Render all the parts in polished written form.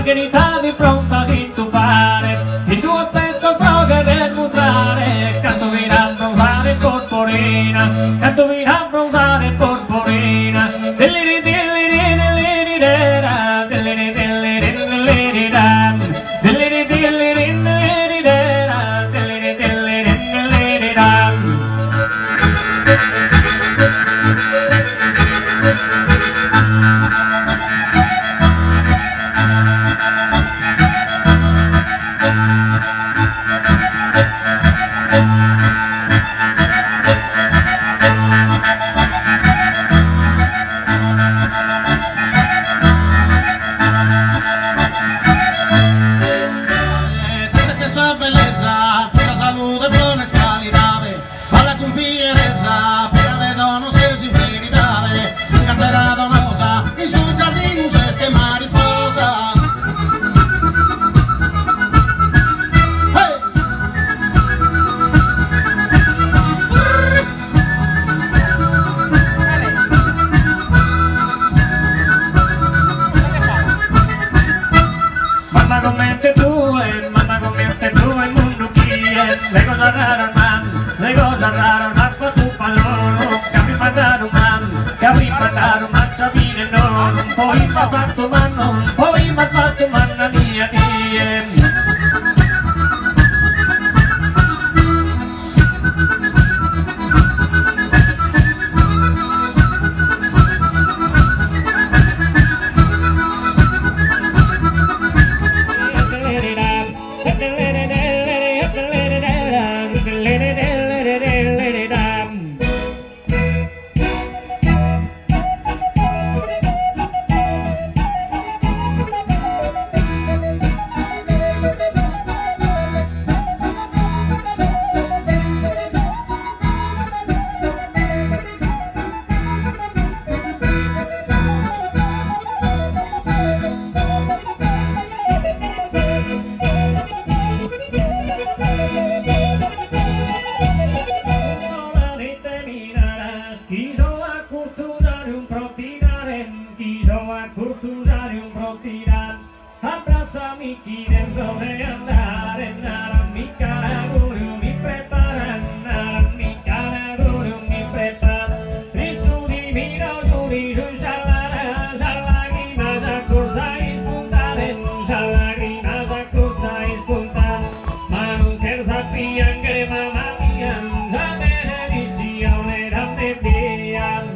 margherita di pronta a intupare, i due petto droga del mutare, canto vino a bronzare porporina, canto vino a bronzare porporina, dilliri dilliri dilliri dera, dilliri dilliri dilliri da, dilliri dilliri dilliri dera, dilliri dilliri dilliri da. Mamma convierte tu en mundo quiere, le cosa rara man, le cosa rara l'acqua tu pallone, capi mandato man, capi mandato marcia vine non, poi ma fatto man non, poi ma fatto manna mia die. Abbracciami chi dentro deve andare, nara mica l'augurio mi prepara, nara mica l'augurio mi prepara. Ristudi mi auguri, scialla, scialla, grina, sa cosa spuntare, scialla, grina, sa cosa spuntare. Ma non terza piangere, mamma mia, la benedizione da te dia.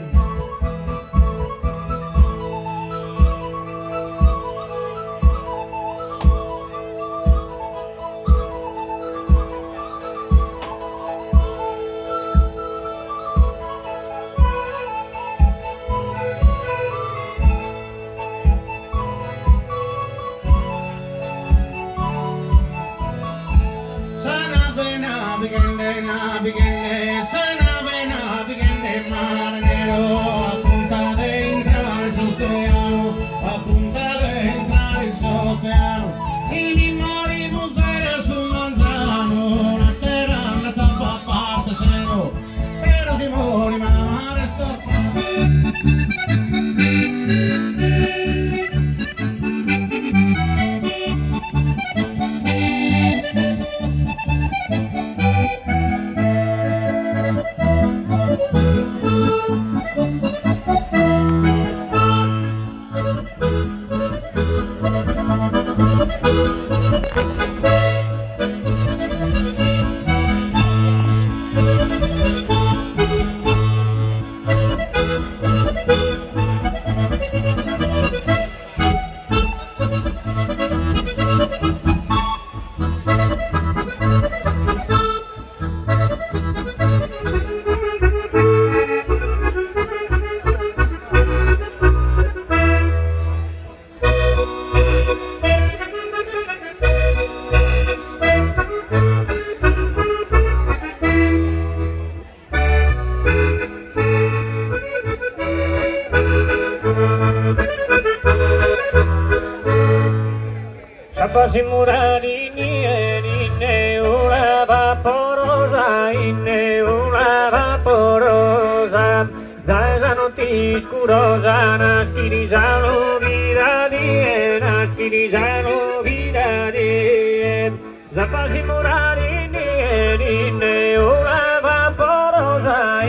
Marinero, a punta de entrar sul océano, a punta de entrar en su océano. Y mi marido fuera su manzano, la terra la zampa parte cero, pero si mori mamá resto. Sapasi murari ne una vaporosa, inne una vaporosa, zaesa noti scurosa, naschiri saludira vidanie, naskini zano vidanie. Zapasi morali inne, ora vaporosa,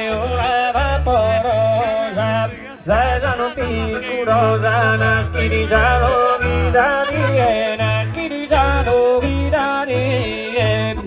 ora vaporosa. Zazano piscurosa, naskini zano vidanie, naskini zano vidanie.